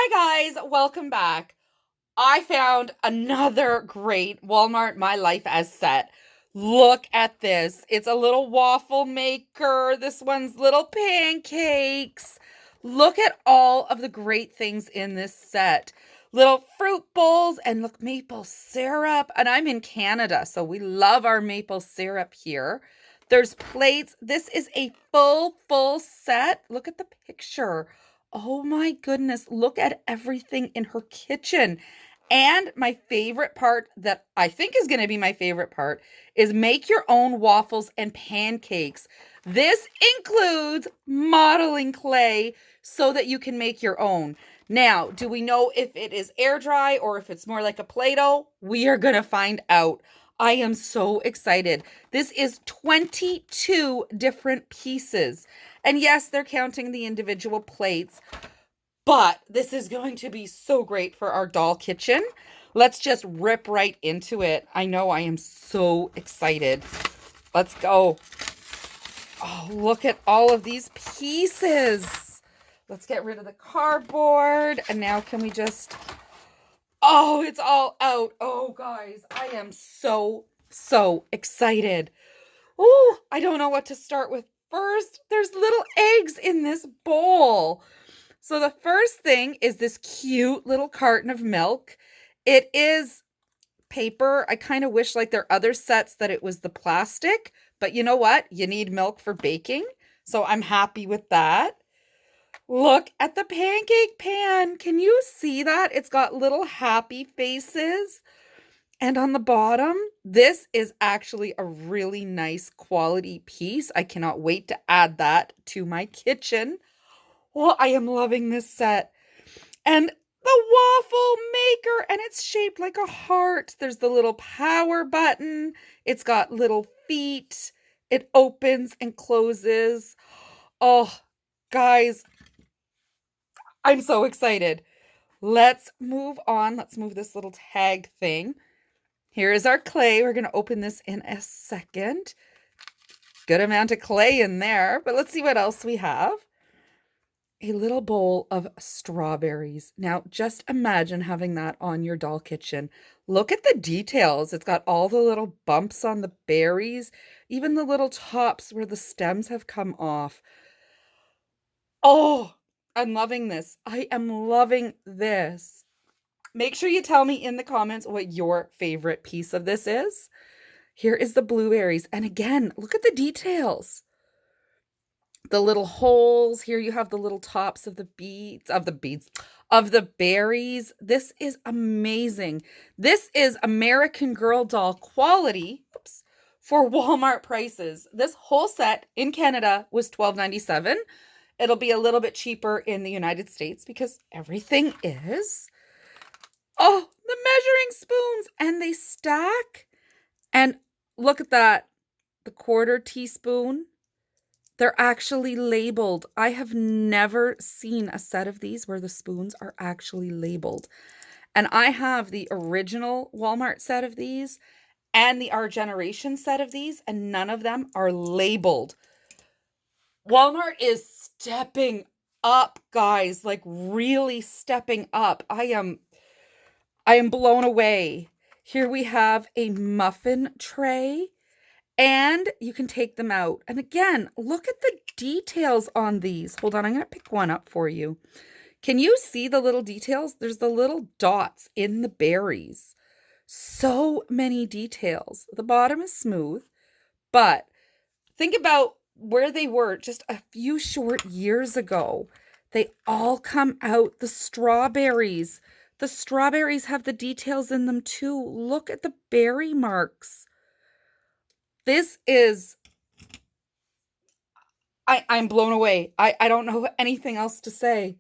Hi guys, welcome back. I found another great Walmart My Life as set. Look at this. It's a little waffle maker. This one's little pancakes. Look at all of the great things in this set. Little fruit bowls and look, maple syrup. And I'm in Canada, so we love our maple syrup here. There's plates. This is a full set. Look at the picture. Oh my goodness, look at everything in her kitchen. And my favorite part that I think is going to be my favorite part is make your own waffles and pancakes. This includes modeling clay so that you can make your own. Now, do we know if it is air dry or if it's more like a Play-Doh? We are going to find out. I am so excited. This is 22 different pieces. And yes, they're counting the individual plates, but this is going to be so great for our doll kitchen. Let's just rip right into it. I know I am so excited. Let's go. Oh, look at all of these pieces. Let's get rid of the cardboard. And now can we just... Oh, it's all out. Oh, guys, I am so excited. Oh, I don't know what to start with first. There's little eggs in this bowl. So the first thing is this cute little carton of milk. It is paper. I kind of wish like their other sets that it was the plastic, but you know what? You need milk for baking. So I'm happy with that. Look at the pancake pan. Can you see that? It's got little happy faces. And on the bottom, this is actually a really nice quality piece. I cannot wait to add that to my kitchen. Well, I am loving this set. And the waffle maker, and it's shaped like a heart. There's the little power button. It's got little feet. It opens and closes. Oh, guys, I'm so excited. Let's move on. Let's move this little tag thing. Here is our clay. We're going to open this in a second. Good amount of clay in there, but let's see what else we have. A little bowl of strawberries. Now, just imagine having that on your doll kitchen. Look at the details. It's got all the little bumps on the berries, even the little tops where the stems have come off. Oh, I'm loving this. I am loving this. Make sure you tell me in the comments what your favorite piece of this is. Here is the blueberries. And again, look at the details. The little holes. Here you have the little tops of the berries. This is amazing. This is American Girl doll quality, for Walmart prices. This whole set in Canada was $12.97. It'll be a little bit cheaper in the United States because everything is. Oh, the measuring spoons, and they stack. And look at that, the 1/4 teaspoon. They're actually labeled. I have never seen a set of these where the spoons are actually labeled. And I have the original Walmart set of these and the Our Generation set of these, and none of them are labeled. Walmart is stepping up, guys, like really stepping up. I am blown away. Here we have a muffin tray. And you can take them out. And again, look at the details on these. Hold on, I'm going to pick one up for you. Can you see the little details? There's the little dots in the berries. So many details. The bottom is smooth, but think about where they were just a few short years ago. They all come out. The strawberries. The strawberries have the details in them too. Look at the berry marks. This is, I'm blown away. I don't know anything else to say.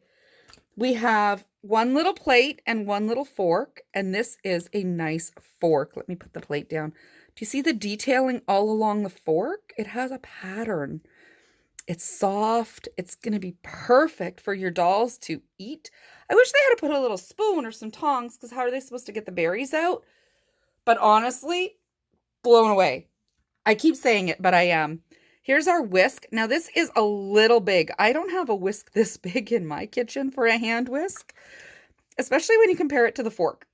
We have one little plate and one little fork, and this is a nice fork. Let me put the plate down. Do you see the detailing all along the fork? It has a pattern. It's soft. It's going to be perfect for your dolls to eat. I wish they had to put a little spoon or some tongs, because how are they supposed to get the berries out? But honestly, blown away. I keep saying it, but I am. Here's our whisk. Now, this is a little big. I don't have a whisk this big in my kitchen for a hand whisk. especially when you compare it to the fork.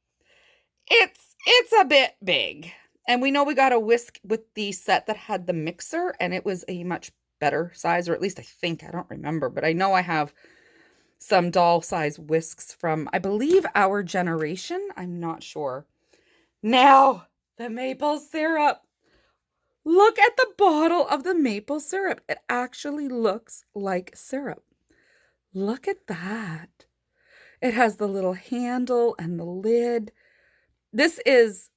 It's a bit big. And we know we got a whisk with the set that had the mixer, and it was a much better size, or at least I think, I don't remember, but I know I have some doll size whisks from, I believe, our generation. I'm not sure. Now, the maple syrup. Look at the bottle of the maple syrup. It actually looks like syrup. Look at that. It has the little handle and the lid. This is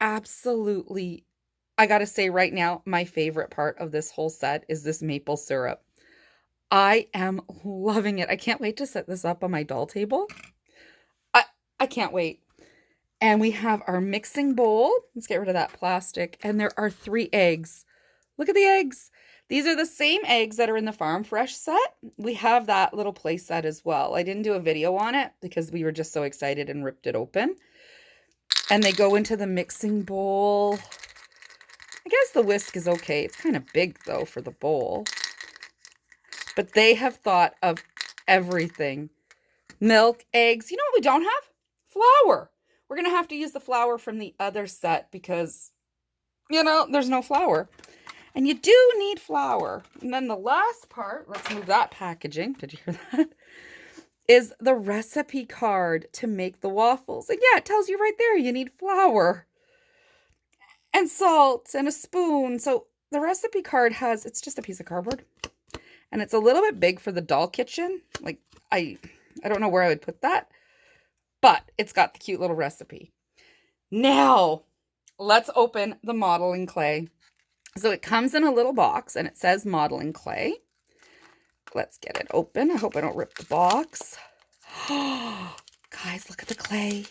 absolutely, I gotta say right now, my favorite part of this whole set is this maple syrup. I am loving it. I can't wait to set this up on my doll table. I can't wait. And we have our mixing bowl. Let's get rid of that plastic. And there are 3 eggs. Look at the eggs. These are the same eggs that are in the Farm Fresh set. We have that little play set as well. I didn't do a video on it because we were just so excited and ripped it open. And they go into the mixing bowl. I guess the whisk is okay. It's kind of big though for the bowl. But they have thought of everything. Milk, eggs. You know what we don't have? Flour. We're going to have to use the flour from the other set because, you know, there's no flour. And you do need flour. And then the last part, let's move that packaging. Did you hear that? Is the recipe card to make the waffles. And yeah, it tells you right there you need flour and salt and a spoon. So the recipe card has, it's just a piece of cardboard. And it's a little bit big for the doll kitchen. Like, I don't know where I would put that. But it's got the cute little recipe. Now, let's open the modeling clay. So it comes in a little box and it says modeling clay. Let's get it open. I hope I don't rip the box. Guys, look at the clay.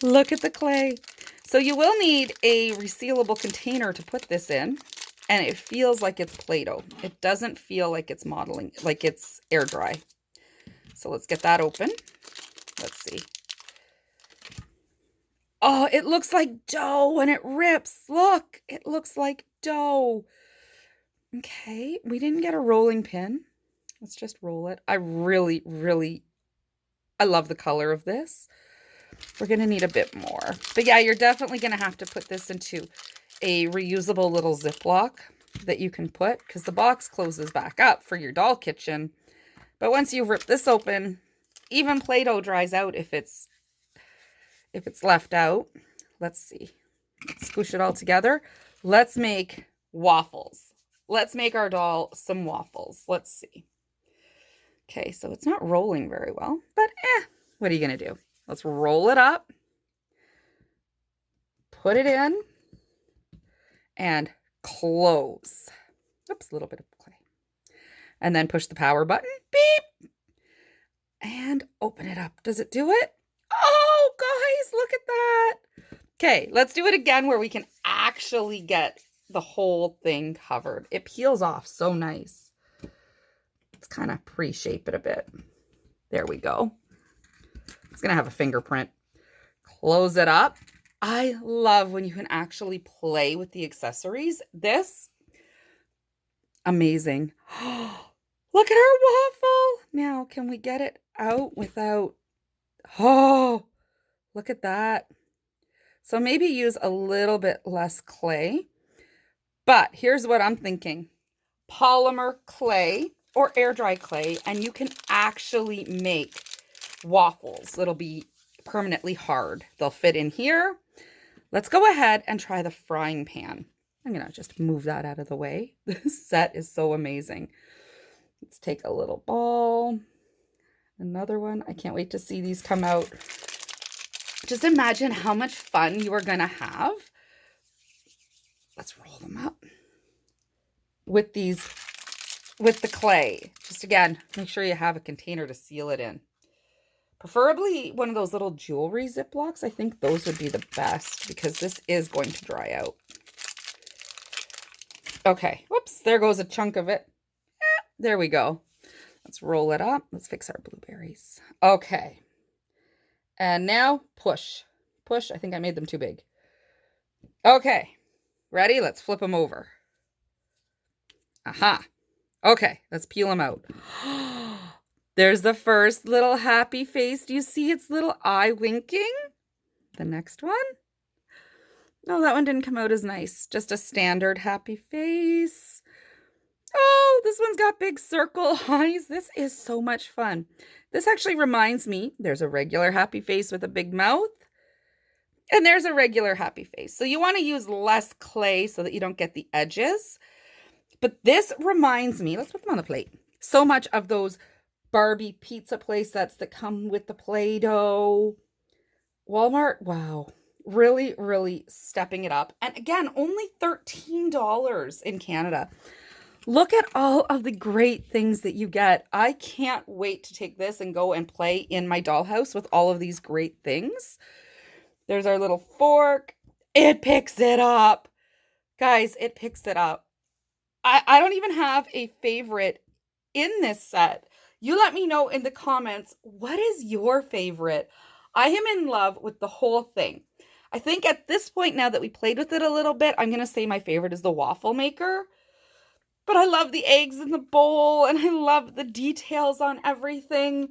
Look at the clay. So you will need a resealable container to put this in. And it feels like it's Play-Doh. It doesn't feel like it's modeling, like it's air dry. So let's get that open. Let's see. Oh, it looks like dough when it rips. Look, it looks like dough. Okay, we didn't get a rolling pin. Let's just roll it. I really, I love the color of this. We're going to need a bit more. But yeah, you're definitely going to have to put this into a reusable little Ziploc that you can put, because the box closes back up for your doll kitchen. But once you rip this open, even Play-Doh dries out if it's left out. Let's see. Let's squish it all together. Let's make waffles. Let's make our doll some waffles. Let's see. Okay, so it's not rolling very well, but what are you going to do? Let's roll it up, put it in, and close. Oops, a little bit of clay. And then push the power button. Beep. And open it up. Does it do it? Oh, guys, look at that. Okay, let's do it again where we can actually get the whole thing covered. It peels off so nice. Let's kind of pre-shape it a bit. There we go. It's going to have a fingerprint. Close it up. I love when you can actually play with the accessories. This, amazing. Look at our waffle. Now, can we get it out without... Oh, look at that. So maybe use a little bit less clay. But here's what I'm thinking. Polymer clay or air dry clay, and you can actually make waffles. It'll be permanently hard. They'll fit in here. Let's go ahead and try the frying pan. I'm going to just move that out of the way. This set is so amazing. Let's take a little ball. Another one. I can't wait to see these come out. Just imagine how much fun you are going to have. Let's roll them up with these, with the clay. Just again, make sure you have a container to seal it in. Preferably one of those little jewelry Ziplocs. I think those would be the best because this is going to dry out. Okay, whoops, there goes a chunk of it. There we go. Let's roll it up. Let's fix our blueberries. Okay. And now push. Push. I think I made them too big. Okay. Ready? Let's flip them over. Aha. Okay. Let's peel them out. There's the first little happy face. Do you see its little eye winking? The next one? No, that one didn't come out as nice. Just a standard happy face. Oh, this one's got big circle eyes. This is so much fun. This actually reminds me, there's a regular happy face with a big mouth. And there's a regular happy face. So you want to use less clay so that you don't get the edges. But this reminds me, let's put them on the plate, so much of those Barbie pizza play sets that come with the Play-Doh. Walmart, wow, really, really stepping it up. And again, only $13 in Canada. Look at all of the great things that you get. I can't wait to take this and go and play in my dollhouse with all of these great things. There's our little fork. It picks it up. Guys, it picks it up. I don't even have a favorite in this set. You let me know in the comments, what is your favorite? I am in love with the whole thing. I think at this point, now that we played with it a little bit, I'm going to say my favorite is the waffle maker. But I love the eggs in the bowl, and I love the details on everything.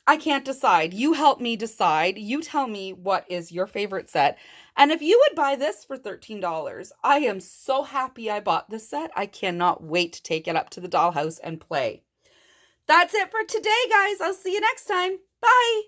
I can't decide. You help me decide. You tell me what is your favorite set. And if you would buy this for $13, I am so happy I bought this set. I cannot wait to take it up to the dollhouse and play. That's it for today, guys. I'll see you next time. Bye.